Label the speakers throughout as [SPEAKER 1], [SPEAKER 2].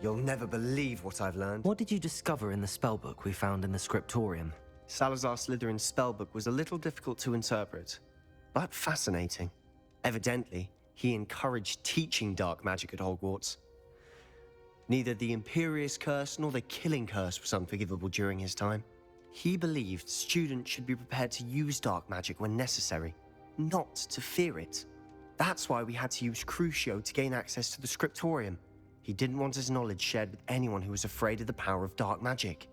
[SPEAKER 1] You'll never believe what I've learned.
[SPEAKER 2] What did you discover in the spellbook we found in the scriptorium?
[SPEAKER 1] Salazar Slytherin's spellbook was a little difficult to interpret, but fascinating. Evidently, he encouraged teaching dark magic at Hogwarts. Neither the Imperious Curse nor the Killing Curse was unforgivable during his time. He believed students should be prepared to use dark magic when necessary, not to fear it. That's why we had to use Crucio to gain access to the scriptorium. He didn't want his knowledge shared with anyone who was afraid of the power of dark magic.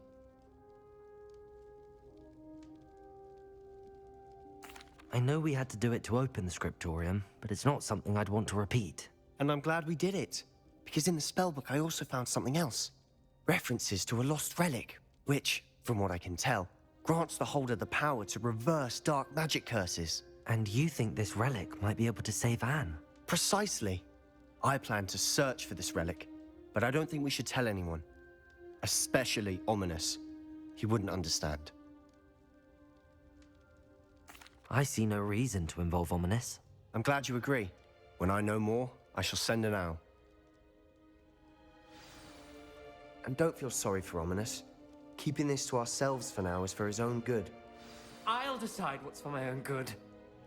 [SPEAKER 2] I know we had to do it to open the scriptorium, but it's not something I'd want to repeat.
[SPEAKER 1] And I'm glad we did it, because in the spellbook I also found something else. References to a lost relic, which, from what I can tell, grants the holder the power to reverse dark magic curses.
[SPEAKER 2] And you think this relic might be able to save Anne?
[SPEAKER 1] Precisely. I plan to search for this relic, but I don't think we should tell anyone. Especially Ominous. He wouldn't understand.
[SPEAKER 2] I see no reason to involve Ominous.
[SPEAKER 1] I'm glad you agree. When I know more, I shall send an owl. And don't feel sorry for Ominous. Keeping this to ourselves for now is for his own good.
[SPEAKER 3] I'll decide what's for my own good.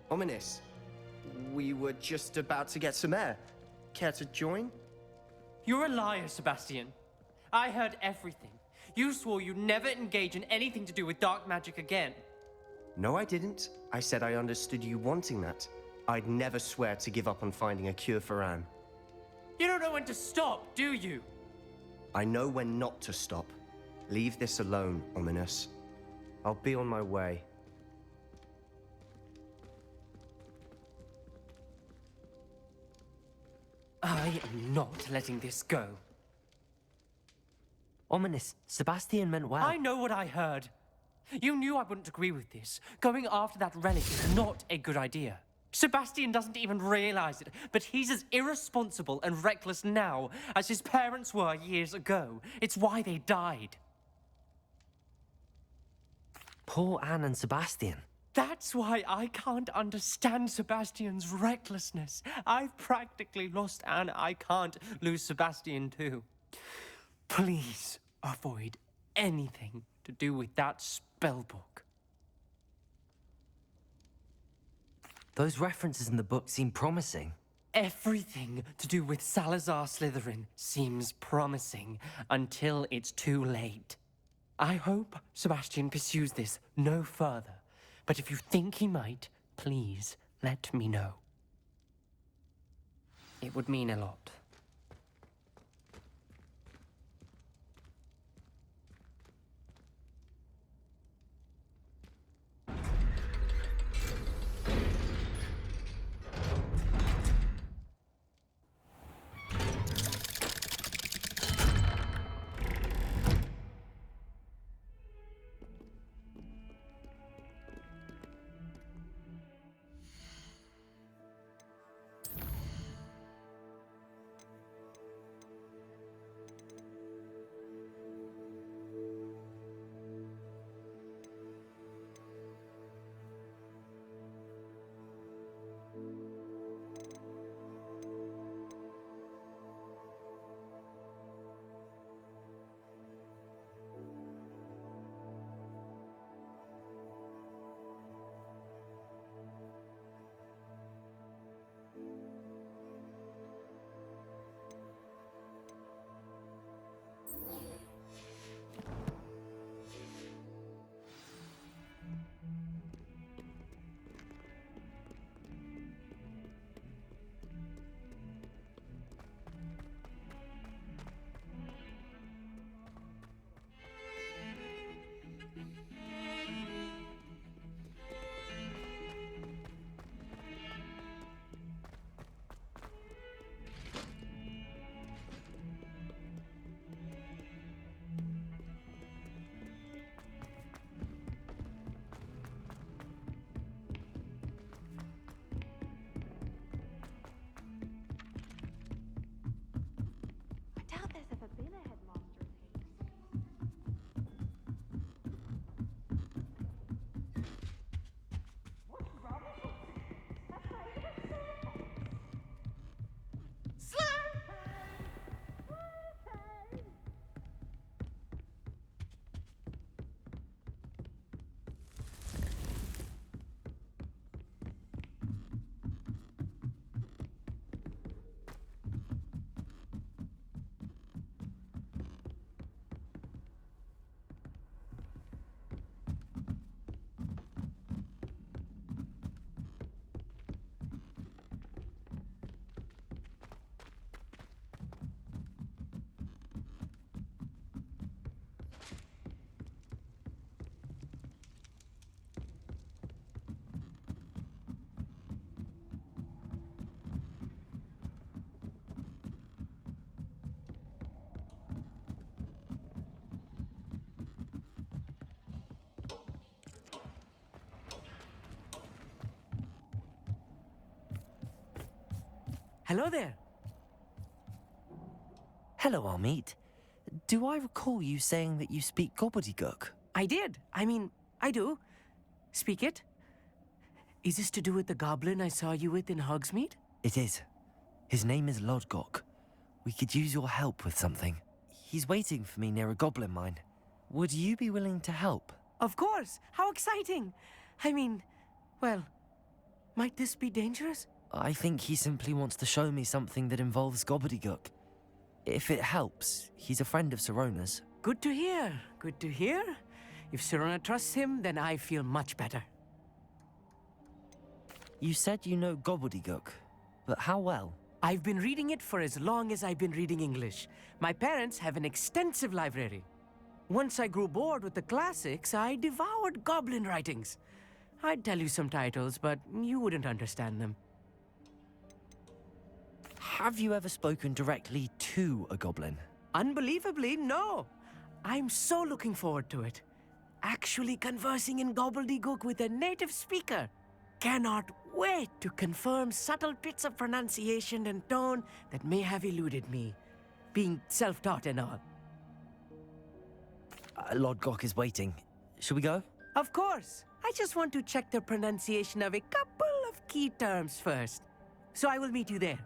[SPEAKER 1] Ominous, we were just about to get some air. Care to join?
[SPEAKER 3] You're a liar, Sebastian. I heard everything. You swore you'd never engage in anything to do with dark magic again.
[SPEAKER 1] No, I didn't. I said I understood you wanting that. I'd never swear to give up on finding a cure for Anne.
[SPEAKER 3] You don't know when to stop, do you?
[SPEAKER 1] I know when not to stop. Leave this alone, Ominous. I'll be on my way.
[SPEAKER 3] I am not letting this go.
[SPEAKER 2] Ominous, Sebastian meant well.
[SPEAKER 3] I know what I heard. You knew I wouldn't agree with this. Going after that relic is not a good idea. Sebastian doesn't even realize it, but he's as irresponsible and reckless now as his parents were years ago. It's why they died.
[SPEAKER 2] Poor Anne and Sebastian.
[SPEAKER 3] That's why I can't understand Sebastian's recklessness. I've practically lost Anne. I can't lose Sebastian too. Please avoid anything to do with that spellbook.
[SPEAKER 2] Those references in the book seem promising.
[SPEAKER 3] Everything to do with Salazar Slytherin seems promising until it's too late. I hope Sebastian pursues this no further. But if you think he might, please let me know. It would mean a lot.
[SPEAKER 4] Hello there.
[SPEAKER 2] Hello, Amit. Do I recall you saying that you speak gobbledygook?
[SPEAKER 4] I did. I mean, I do. Speak it. Is this to do with the goblin I saw you with in Hogsmeade?
[SPEAKER 2] It is. His name is Lodgok. We could use your help with something. He's waiting for me near a goblin mine. Would you be willing to help?
[SPEAKER 4] Of course. How exciting. I mean, well, might this be dangerous?
[SPEAKER 2] I think he simply wants to show me something that involves gobbledygook. If it helps, he's a friend of Sirona's.
[SPEAKER 4] Good to hear. Good to hear. If Sirona trusts him, then I feel much better.
[SPEAKER 2] You said you know gobbledygook, but how well?
[SPEAKER 4] I've been reading it for as long as I've been reading English. My parents have an extensive library. Once I grew bored with the classics, I devoured goblin writings. I'd tell you some titles, but you wouldn't understand them.
[SPEAKER 2] Have you ever spoken directly to a goblin?
[SPEAKER 4] Unbelievably, no. I'm so looking forward to it. Actually conversing in gobbledygook with a native speaker. Cannot wait to confirm subtle bits of pronunciation and tone that may have eluded me, being self-taught and all.
[SPEAKER 2] Lodgok is waiting. Shall we go?
[SPEAKER 4] Of course. I just want to check the pronunciation of a couple of key terms first. So I will meet you there.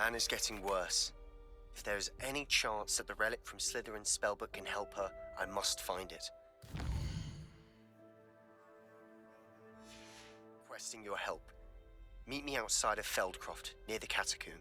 [SPEAKER 1] Anna's getting worse. If there is any chance that the relic from Slytherin's spellbook can help her, I must find it. Requesting your help. Meet me outside of Feldcroft, near the Catacomb.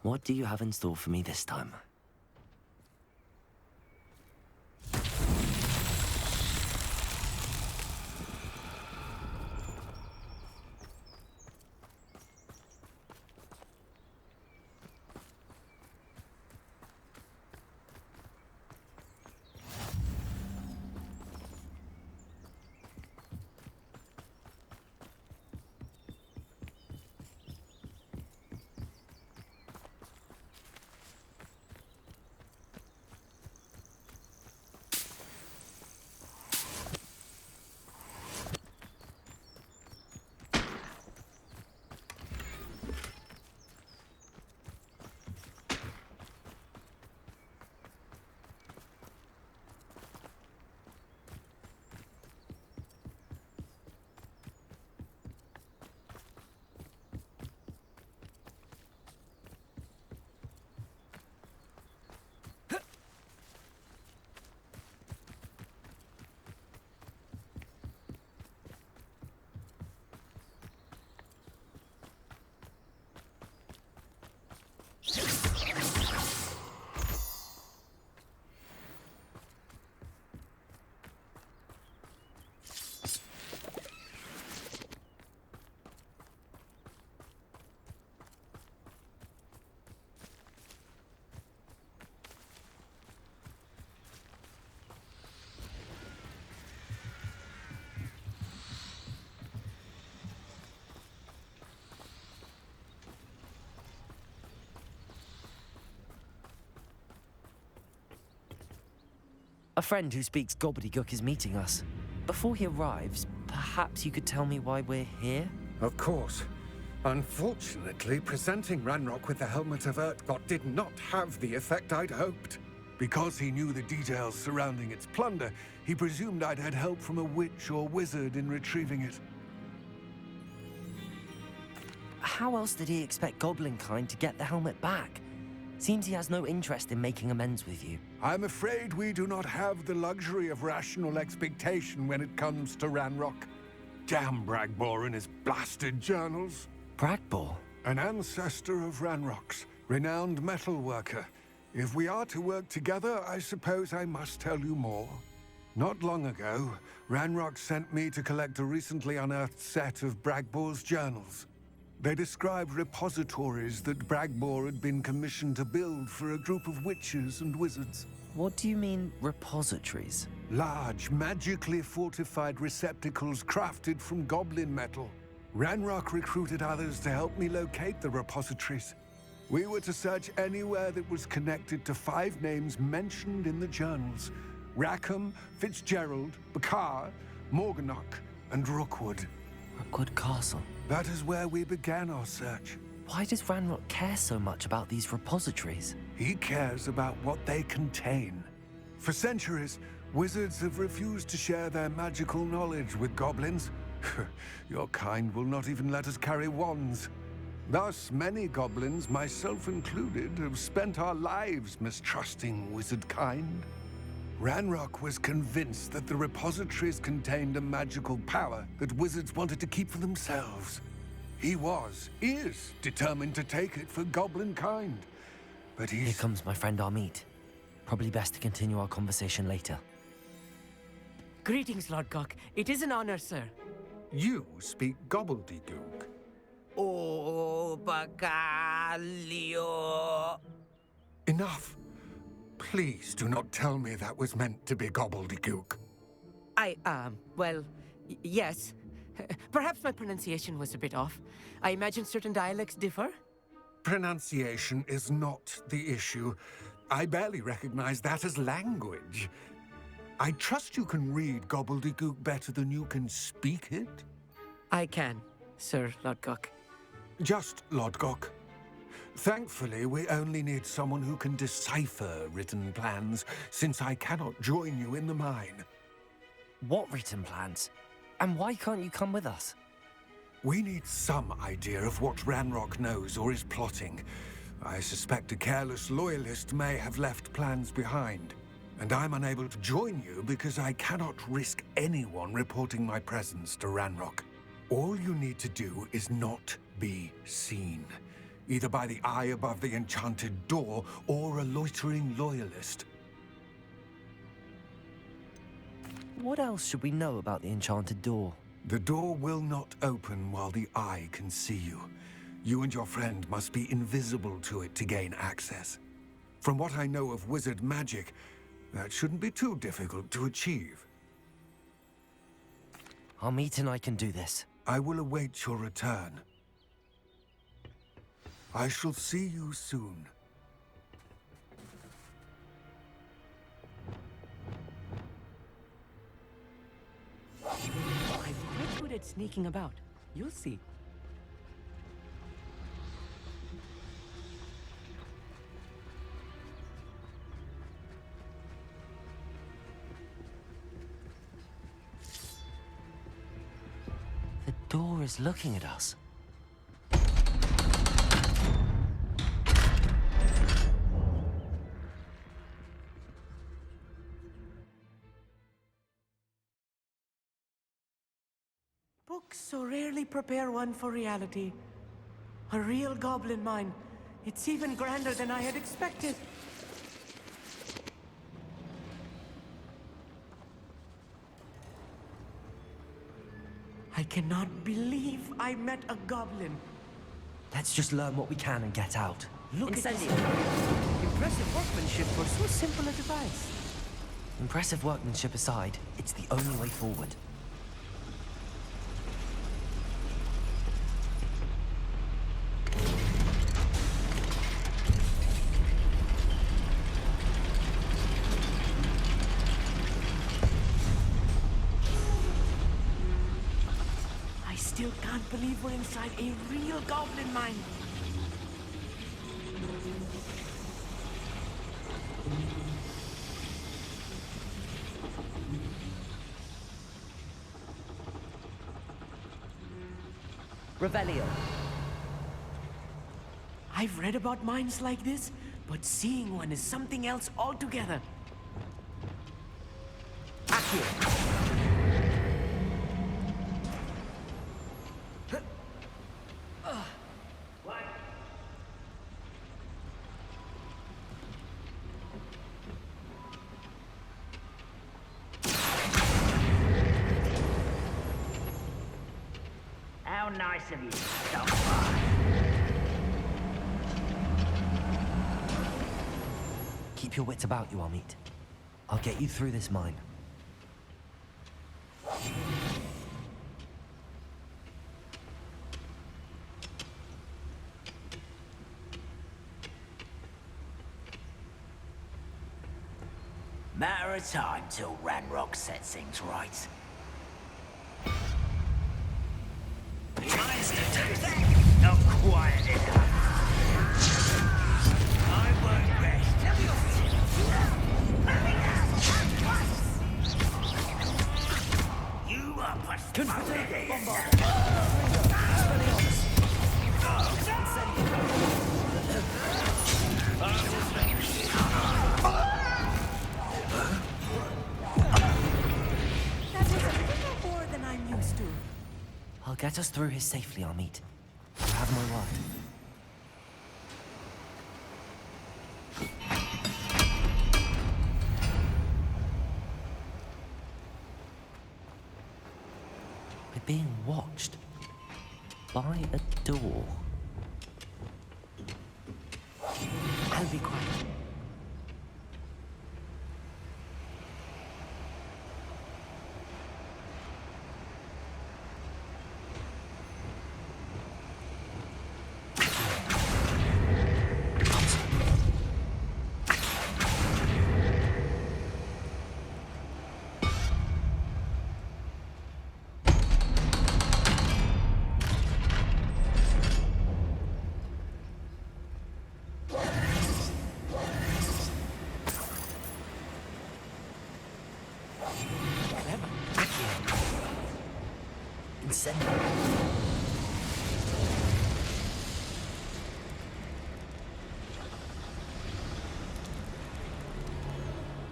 [SPEAKER 2] What do you have in store for me this time? A friend who speaks gobbledygook is meeting us. Before he arrives, perhaps you could tell me why we're here?
[SPEAKER 5] Of course. Unfortunately, presenting Ranrock with the Helmet of Urtkot did not have the effect I'd hoped. Because he knew the details surrounding its plunder, he presumed I'd had help from a witch or wizard in retrieving it.
[SPEAKER 2] How else did he expect Goblinkind to get the helmet back? Seems he has no interest in making amends with you.
[SPEAKER 5] I'm afraid we do not have the luxury of rational expectation when it comes to Ranrock. Damn Bragbor and his blasted journals.
[SPEAKER 2] Bragbor?
[SPEAKER 5] An ancestor of Ranrock's, renowned metalworker. If we are to work together, I suppose I must tell you more. Not long ago, Ranrock sent me to collect a recently unearthed set of Bragbor's journals. They described repositories that Bragbor had been commissioned to build for a group of witches and wizards.
[SPEAKER 2] What do you mean, repositories?
[SPEAKER 5] Large, magically fortified receptacles crafted from goblin metal. Ranrock recruited others to help me locate the repositories. We were to search anywhere that was connected to 5 names mentioned in the journals: Rackham, Fitzgerald, Bakar, Morganach, and Rookwood.
[SPEAKER 2] Rookwood Castle.
[SPEAKER 5] That is where we began our search.
[SPEAKER 2] Why does Ranrock care so much about these repositories?
[SPEAKER 5] He cares about what they contain. For centuries, wizards have refused to share their magical knowledge with goblins. Your kind will not even let us carry wands. Thus, many goblins, myself included, have spent our lives mistrusting wizard kind. Ranrock was convinced that the repositories contained a magical power that wizards wanted to keep for themselves. He is determined to take it for goblin kind. But
[SPEAKER 2] Here
[SPEAKER 5] he's...
[SPEAKER 2] comes my friend Amit. Probably best to continue our conversation later.
[SPEAKER 4] Greetings, Lord Gok. It is an honor, sir.
[SPEAKER 5] You speak gobbledygook.
[SPEAKER 4] Oh, Bagalio.
[SPEAKER 5] Enough. Please do not tell me that was meant to be gobbledygook.
[SPEAKER 4] Well, yes. Perhaps my pronunciation was a bit off. I imagine certain dialects differ.
[SPEAKER 5] Pronunciation is not the issue. I barely recognize that as language. I trust you can read gobbledygook better than you can speak it?
[SPEAKER 4] I can, Sir Lord Gok.
[SPEAKER 5] Just Lodgok. Thankfully, we only need someone who can decipher written plans, since I cannot join you in the mine.
[SPEAKER 2] What written plans? And why can't you come with us?
[SPEAKER 5] We need some idea of what Ranrock knows or is plotting. I suspect a careless loyalist may have left plans behind. And I'm unable to join you because I cannot risk anyone reporting my presence to Ranrock. All you need to do is not be seen. either by the eye above the enchanted door or a loitering loyalist.
[SPEAKER 2] What else should we know about the enchanted door?
[SPEAKER 5] The door will not open while the eye can see you. You and your friend must be invisible to it to gain access. From what I know of wizard magic, that shouldn't be too difficult to achieve.
[SPEAKER 2] Amit and I can do this.
[SPEAKER 5] I will await your return. I shall see you soon.
[SPEAKER 4] I'm quite good at sneaking about. You'll see.
[SPEAKER 2] The door is looking at us.
[SPEAKER 4] Books so rarely prepare one for reality. A real goblin mine. It's even grander than I had expected. I cannot believe I met a goblin.
[SPEAKER 2] Let's just learn what we can and get out.
[SPEAKER 4] Look at this. Impressive workmanship for so simple a device.
[SPEAKER 2] Impressive workmanship aside, it's the only way forward.
[SPEAKER 4] I still can't believe we're inside a real goblin mine.
[SPEAKER 6] Revelio.
[SPEAKER 4] I've read about mines like this, but seeing one is something else altogether.
[SPEAKER 6] Accio.
[SPEAKER 7] How nice of you to stop by.
[SPEAKER 2] Keep your wits about you, Amit. I'll get you through this mine.
[SPEAKER 7] Matter of time till Ranroka sets things right. Not quiet enough. I won't rest. You are
[SPEAKER 4] That was a little more than I'm used to.
[SPEAKER 2] I'll get us through here safely, Amit. You have my word. We're being watched by a door.
[SPEAKER 4] I'll be quiet.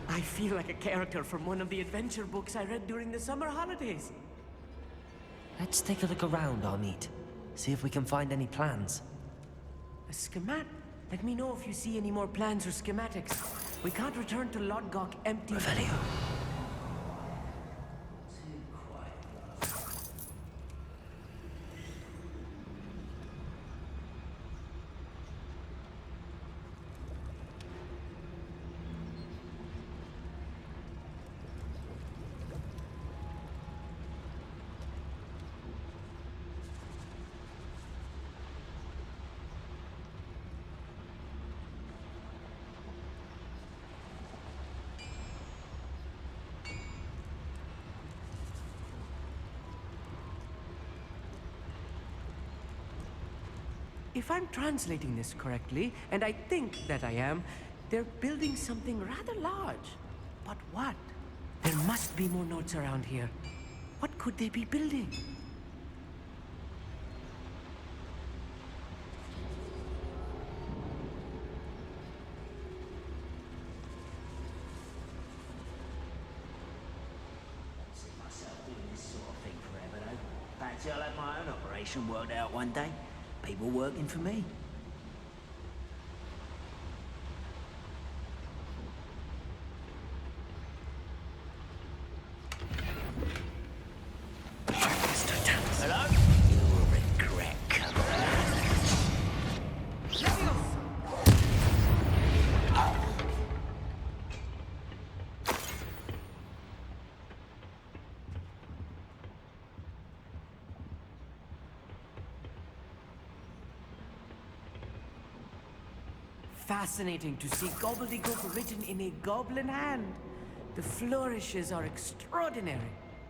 [SPEAKER 4] I feel like a character from one of the adventure books I read during the summer holidays.
[SPEAKER 2] Let's take a look around, Amit. See if we can find any plans.
[SPEAKER 4] A schematic? Let me know if you see any more plans or schematics. We can't return to Lodgok empty.
[SPEAKER 2] Revelio.
[SPEAKER 4] If I'm translating this correctly, and I think that I am, they're building something rather large. But what? There must be more notes around here. What could they be building?
[SPEAKER 7] See myself doing this sort of thing forever, though. Fancy I'll have my own operation worked out one day. People working for me. Hello? You will regret coming.
[SPEAKER 4] Fascinating to see gobbledygook written in a goblin hand. The flourishes are extraordinary.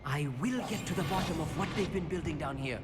[SPEAKER 4] I will get to the bottom of what they've been building down here.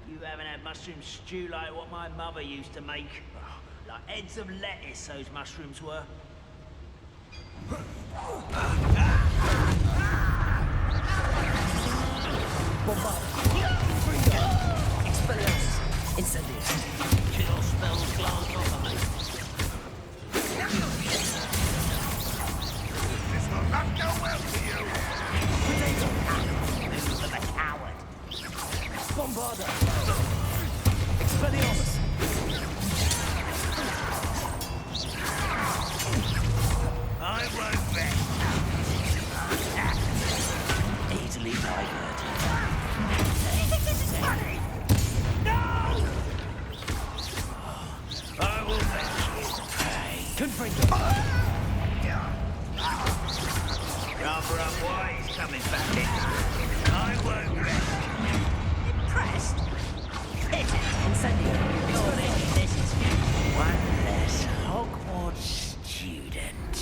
[SPEAKER 7] You haven't had mushroom stew like what my mother used to make. Like heads of lettuce, those mushrooms were.
[SPEAKER 6] Explorując. Incendies.
[SPEAKER 7] Kill spells glanced off me.
[SPEAKER 5] This will not go well for you.
[SPEAKER 7] This was a coward.
[SPEAKER 6] Bombarda. Expelliarmus.
[SPEAKER 7] I won't bet.
[SPEAKER 6] Easily diverted.
[SPEAKER 7] This is funny. No! I will bet she is prey.
[SPEAKER 6] Confringo.
[SPEAKER 7] Rather unwise coming back in. I won't bet. Impressed? Pity.
[SPEAKER 6] Incendio.
[SPEAKER 7] Surely this is one less Hogwarts student.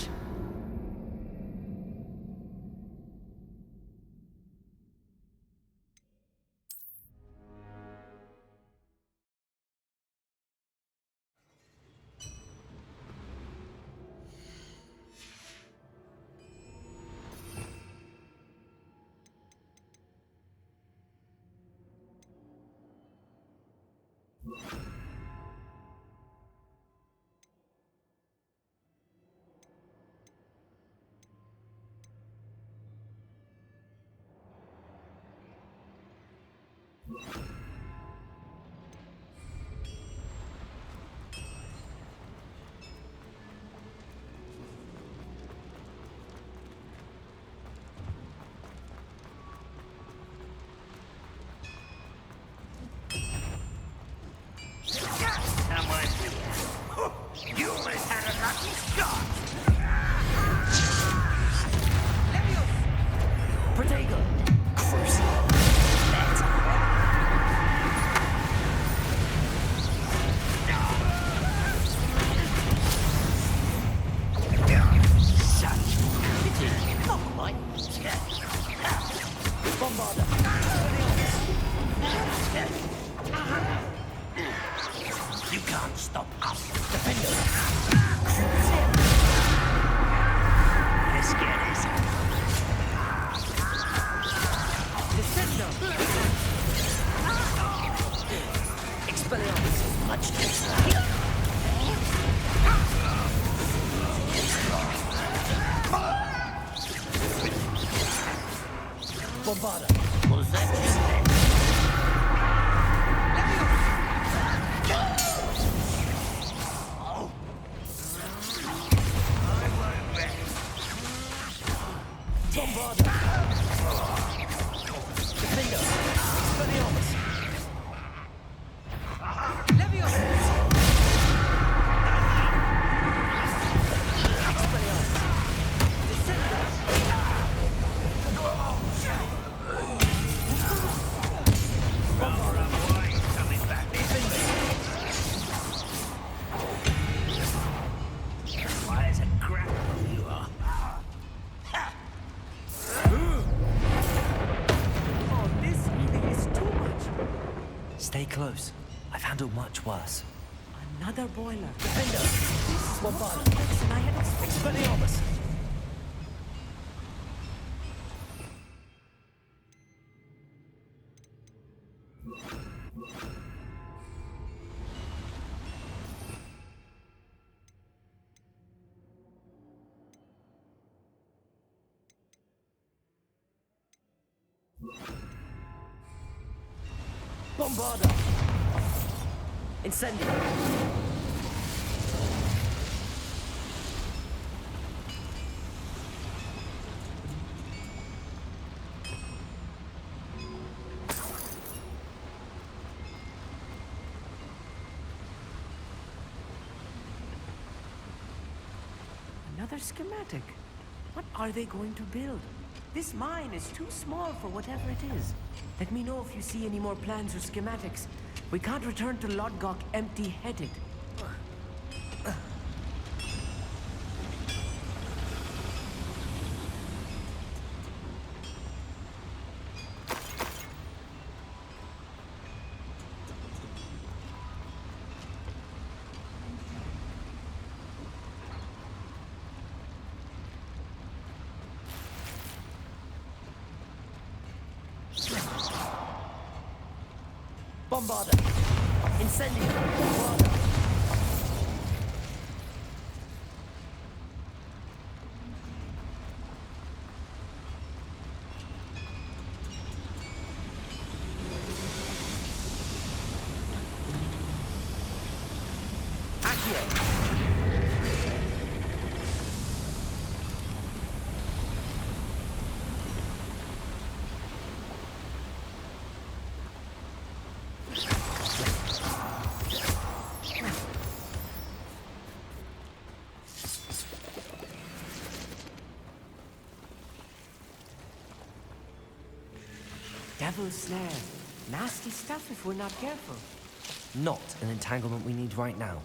[SPEAKER 2] Stay close. I've handled much worse.
[SPEAKER 4] Another boiler. Defender. This is more complex than I had expected.
[SPEAKER 6] Expelliarmus. Bombarda. Incendio.
[SPEAKER 4] Another schematic. What are they going to build? This mine is too small for whatever it is. Let me know if you see any more plans or schematics. We can't return to Lodgok empty-headed.
[SPEAKER 6] Bombarda. Incendio. Bombarda. Accio.
[SPEAKER 4] Devil's Snare. Nasty stuff if we're not careful.
[SPEAKER 2] Not an entanglement we need right now.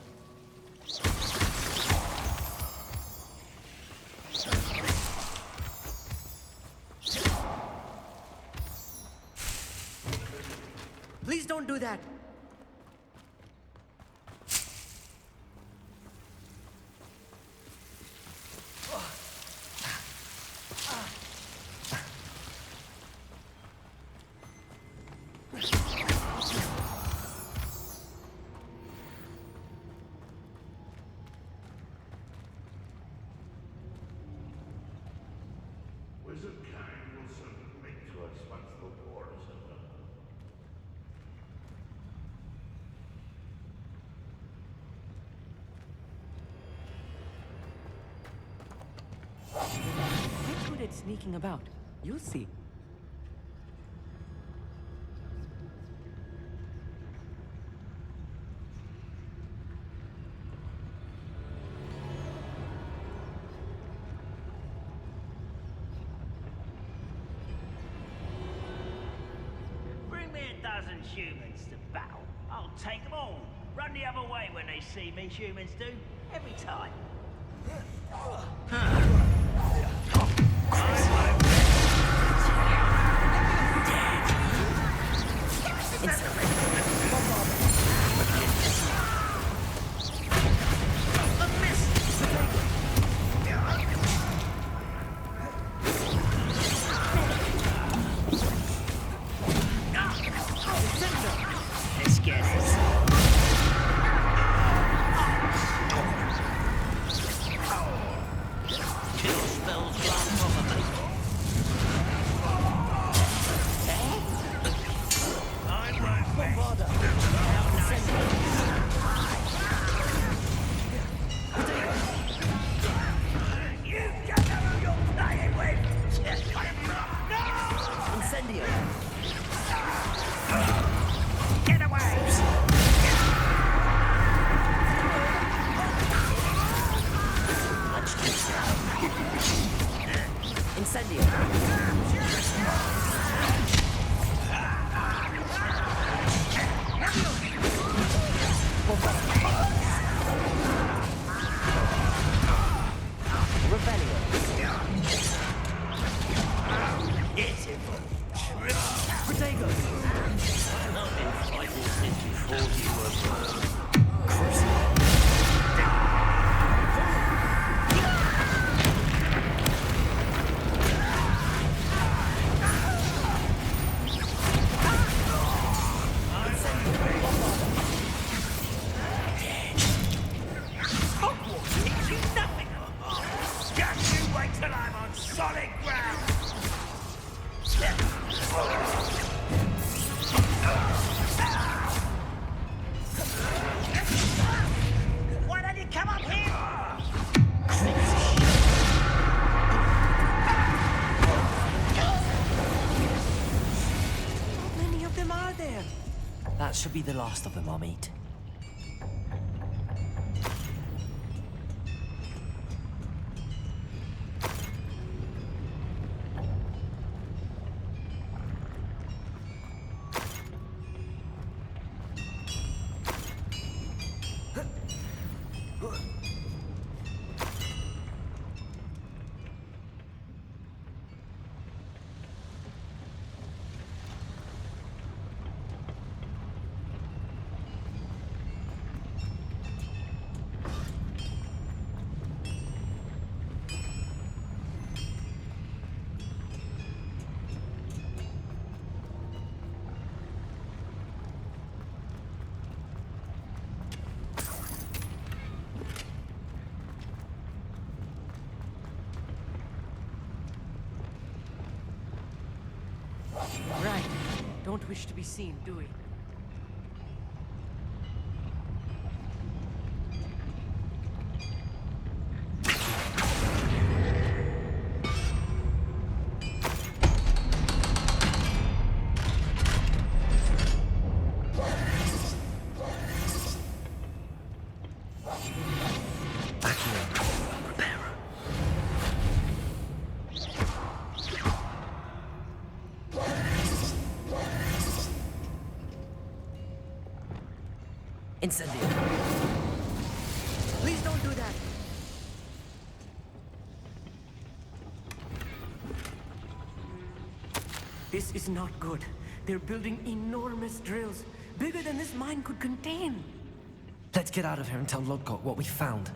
[SPEAKER 4] Please don't do that. Quite good at sneaking about. You'll see.
[SPEAKER 7] Bring me a dozen humans to battle. I'll take them all. Run the other way when they see me, humans do. Every time. Let's get this. Kill spells run probably.
[SPEAKER 6] Bombarda.
[SPEAKER 7] You don't know who you're playing with.
[SPEAKER 6] Incendio.
[SPEAKER 7] Get away!
[SPEAKER 4] of them are there?
[SPEAKER 2] That should be the last of them, Amit.
[SPEAKER 4] Right. Don't wish to be seen, do we?
[SPEAKER 2] Incendio.
[SPEAKER 4] Please don't do that. This is not good. They're building enormous drills, bigger than this mine could contain.
[SPEAKER 2] Let's get out of here and tell Lodgok what we found.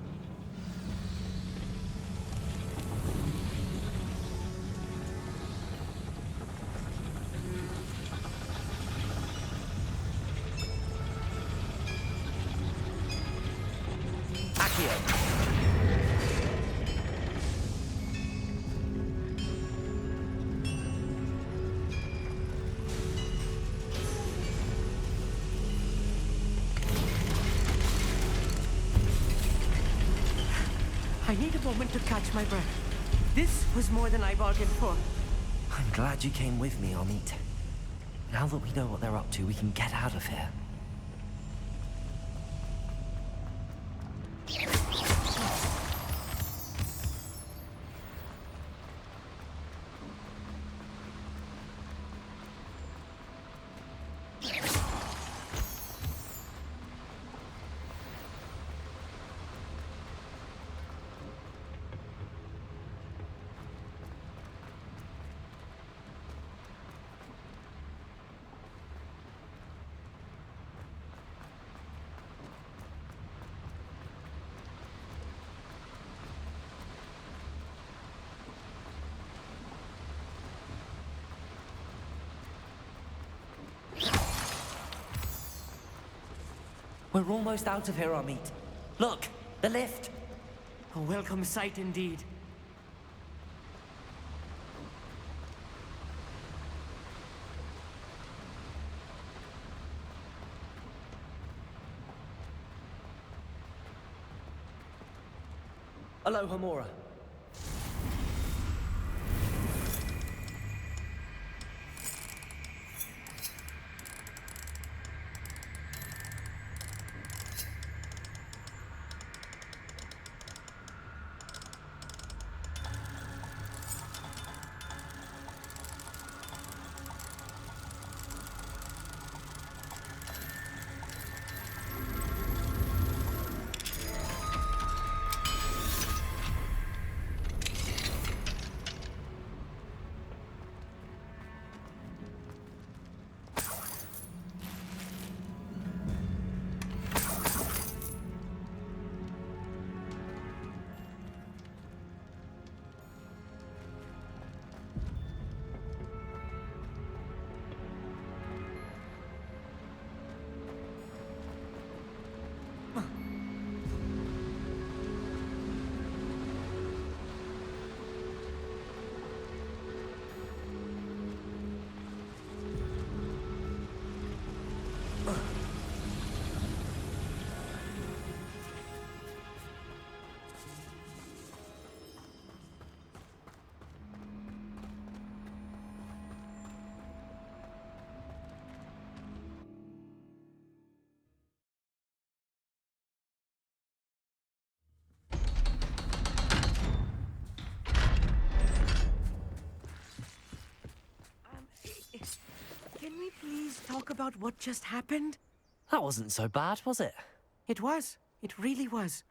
[SPEAKER 4] I need a moment to catch my breath. This was more than I bargained for.
[SPEAKER 2] I'm glad you came with me, Amit. Now that we know what they're up to, we can get out of here. We're almost out of here, Amit. Look, the lift.
[SPEAKER 4] A welcome sight indeed.
[SPEAKER 2] Aloha, Mora.
[SPEAKER 4] talk about what just happened?
[SPEAKER 2] That wasn't so bad, was it?
[SPEAKER 4] It was. It really was.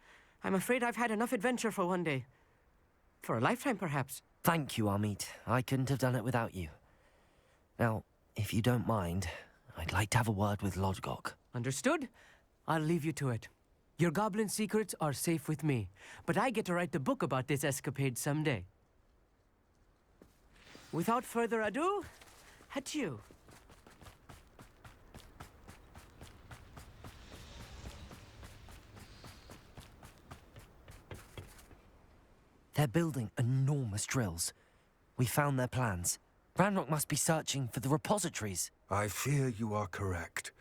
[SPEAKER 4] I'm afraid I've had enough adventure for one day. For a lifetime, perhaps.
[SPEAKER 2] Thank you, Amit. I couldn't have done it without you. Now, if you don't mind, I'd like to have a word with Lodgok.
[SPEAKER 4] Understood? I'll leave you to it. Your goblin secrets are safe with me, but I get to write the book about this escapade someday. Without further ado, adieu.
[SPEAKER 2] They're building enormous drills. We found their plans. Ranrock must be searching for the repositories.
[SPEAKER 5] I fear you are correct.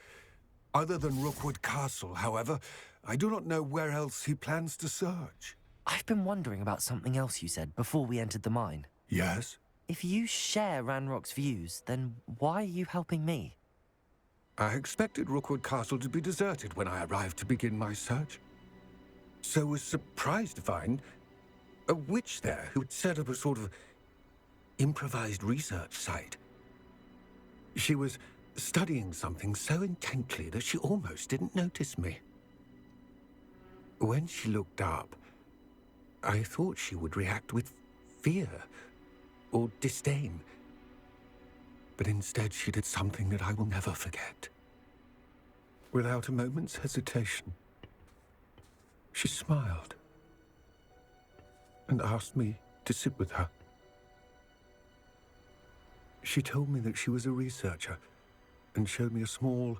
[SPEAKER 5] Other than Rookwood Castle, however, I do not know where else he plans to search.
[SPEAKER 2] I've been wondering about something else you said before we entered the mine.
[SPEAKER 5] Yes?
[SPEAKER 2] If you share Ranrock's views, then why are you helping me?
[SPEAKER 5] I expected Rookwood Castle to be deserted when I arrived to begin my search. So was surprised to find a witch there who'd set up a sort of improvised research site. She was studying something so intently that she almost didn't notice me. When she looked up, I thought she would react with fear or disdain. But instead she did something that I will never forget. Without a moment's hesitation, she smiled and asked me to sit with her. She told me that she was a researcher and showed me a small,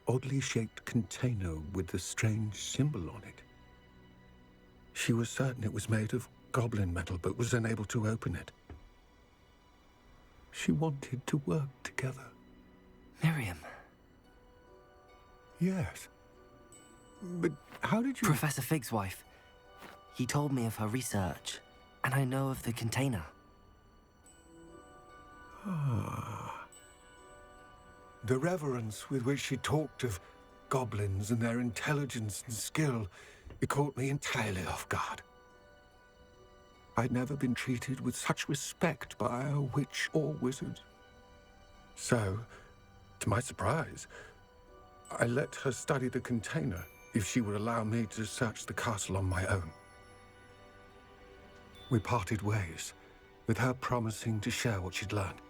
[SPEAKER 5] oddly shaped container with a strange symbol on it. She was certain it was made of goblin metal, but was unable to open it. She wanted to work together.
[SPEAKER 2] Miriam.
[SPEAKER 5] Yes. But how did you...
[SPEAKER 2] Professor Fig's wife. He told me of her research, and I know of the container.
[SPEAKER 5] Ah. The reverence with which she talked of goblins and their intelligence and skill, it caught me entirely off guard. I'd never been treated with such respect by a witch or wizard. So, to my surprise, I let her study the container if she would allow me to search the castle on my own. We parted ways, with her promising to share what she'd learned.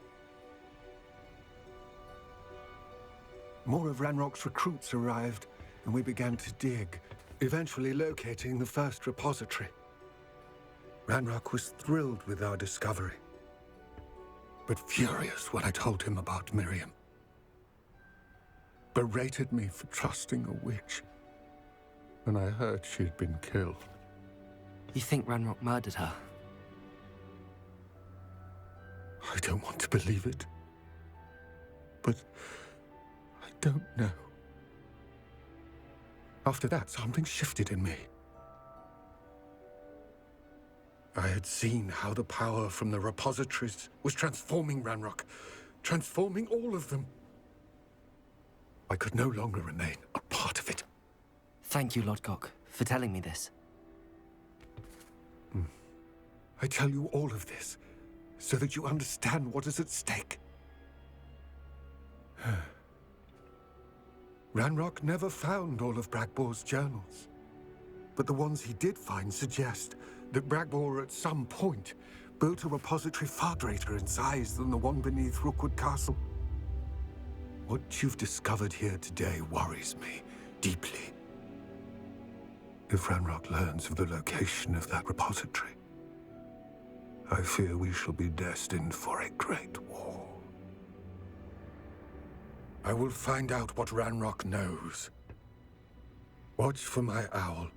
[SPEAKER 5] More of Ranrock's recruits arrived, and we began to dig, eventually locating the first repository. Ranrock was thrilled with our discovery, but furious when I told him about Miriam. Berated me for trusting a witch, and I heard she'd been killed.
[SPEAKER 2] You think Ranrock murdered her?
[SPEAKER 5] I don't want to believe it, but I don't know. After that, something shifted in me. I had seen how the power from the repositories was transforming Ranrock, transforming all of them. I could no longer remain a part of it.
[SPEAKER 2] Thank you, Lodgok, for telling me this.
[SPEAKER 5] I tell you all of this so that you understand what is at stake. Ranrock never found all of Bragbor's journals, but the ones he did find suggest that Bragbor at some point built a repository far greater in size than the one beneath Rookwood Castle. What you've discovered here today worries me deeply. If Ranrock learns of the location of that repository, I fear we shall be destined for a great war. I will find out what Ranrock knows. Watch for my owl.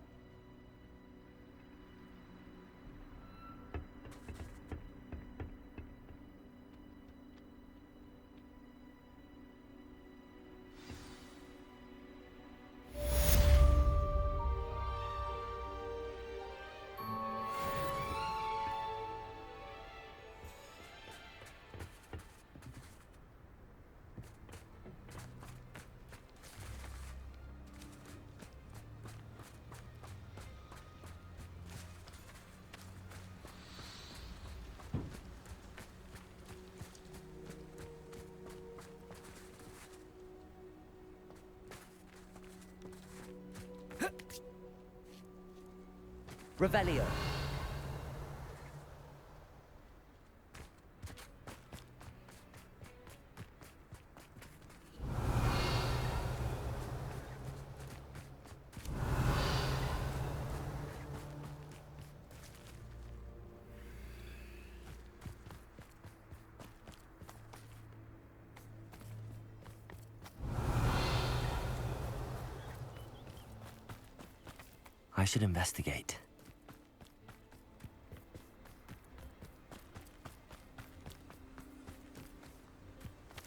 [SPEAKER 6] Revelio.
[SPEAKER 2] I should investigate.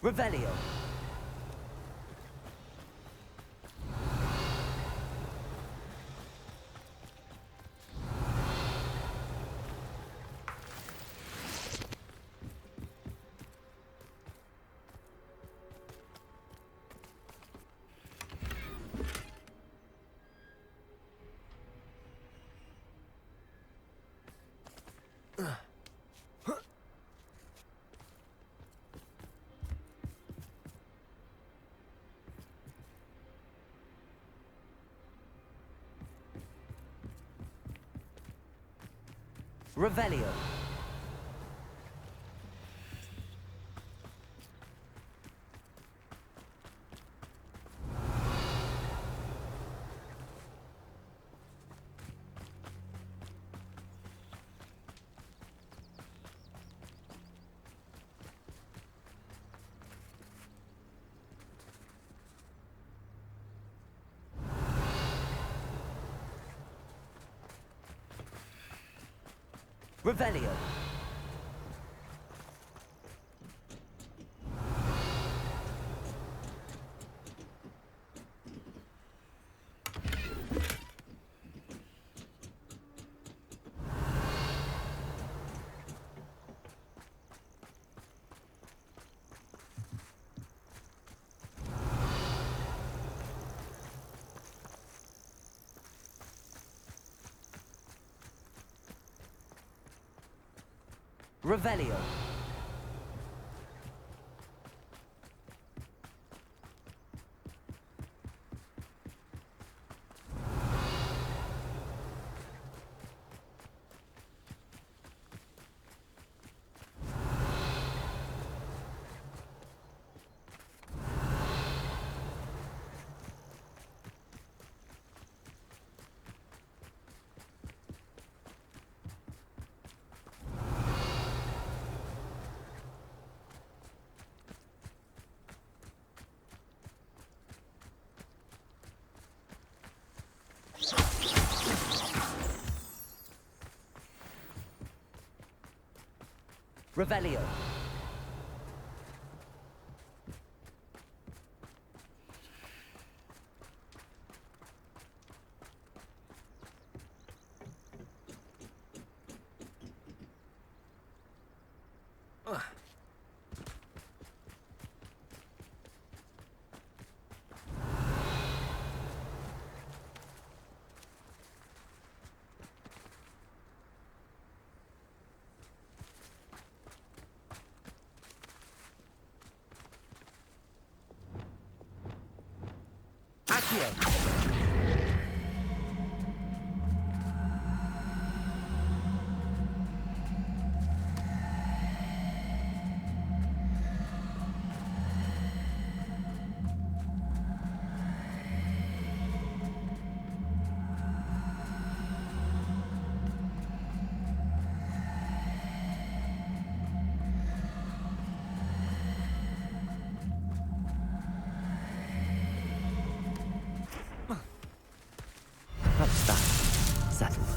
[SPEAKER 6] Revelio. Revelio. Revelio. Revelio. Revelio. Accio.
[SPEAKER 2] That's that. Settled.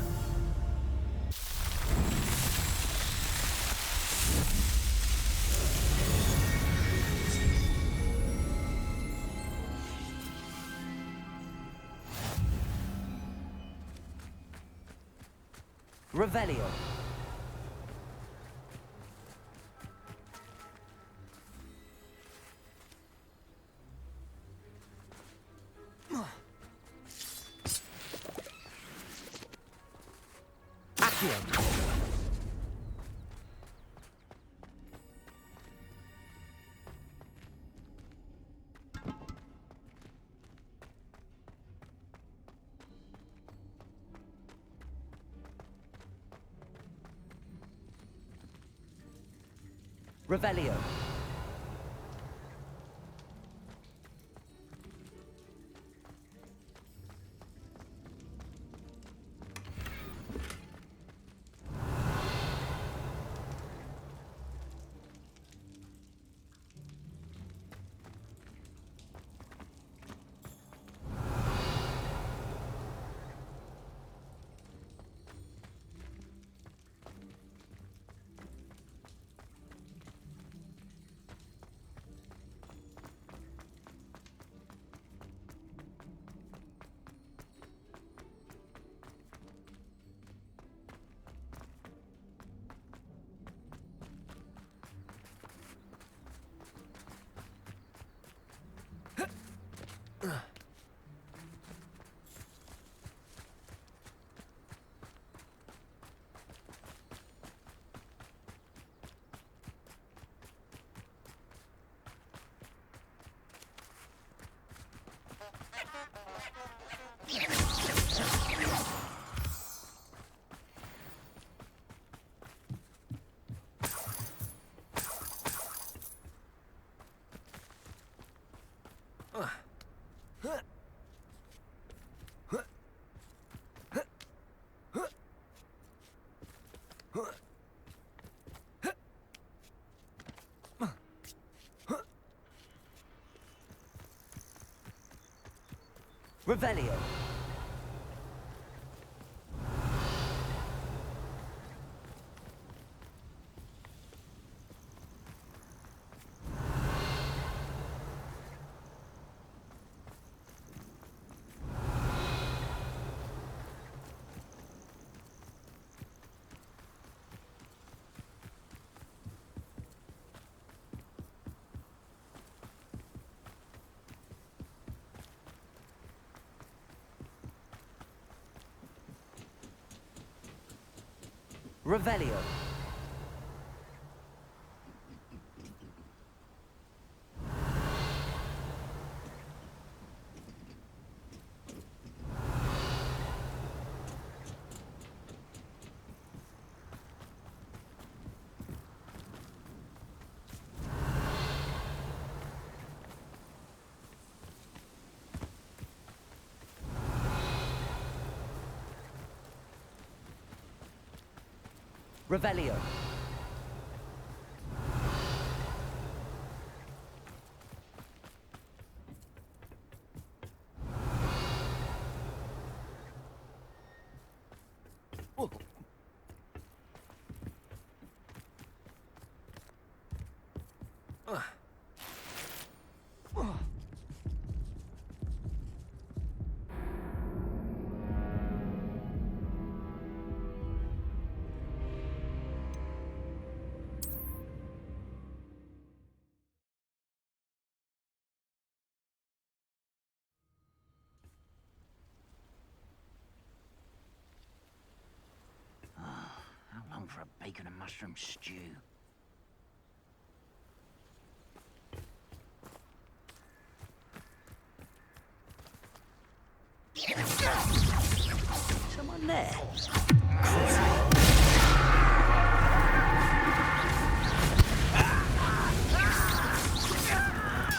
[SPEAKER 6] Revelio. Accio. Revelio. Revelio. Revelio. Revelio.
[SPEAKER 7] How long for a bacon and mushroom stew? Someone there?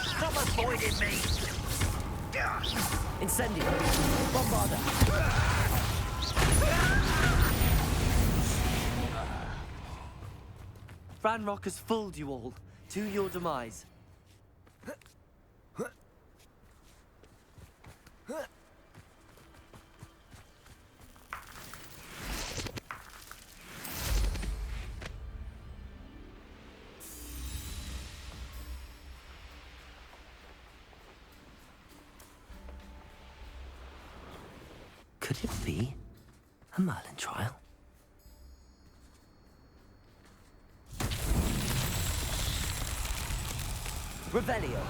[SPEAKER 7] Stop avoiding me!
[SPEAKER 6] Incendio. Bombarda.
[SPEAKER 2] Ranrock has fooled you all, to your demise. Could it be a Merlin trial?
[SPEAKER 6] Revelio.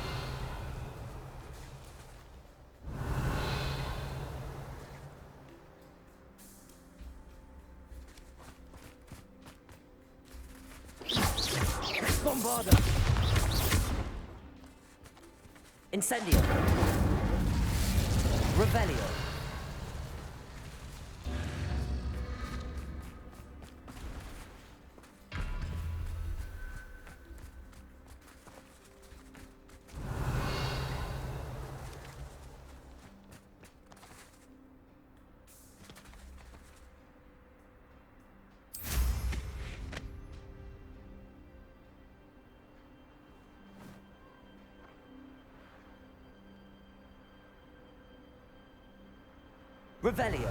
[SPEAKER 6] Bombarda. Incendio. Revelio. Revelio.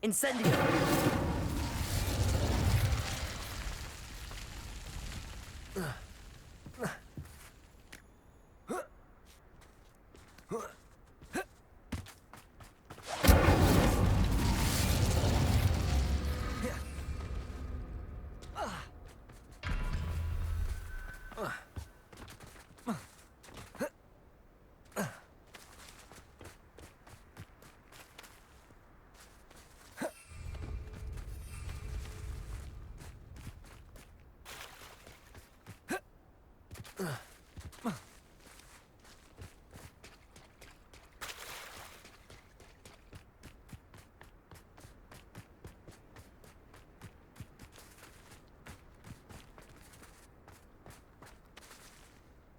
[SPEAKER 6] Incendio.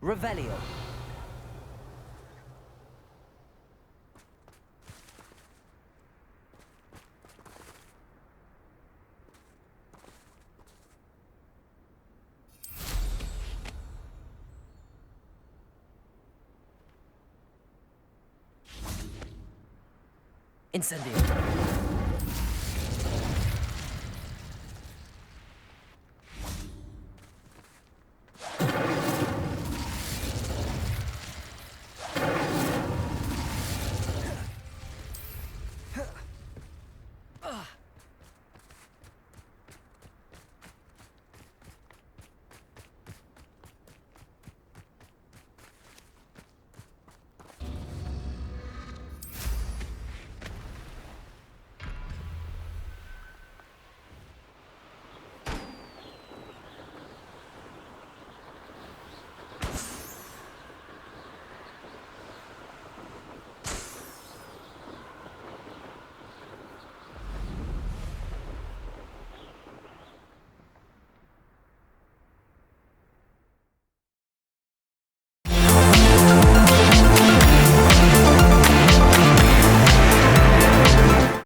[SPEAKER 6] Revelio. Incendio.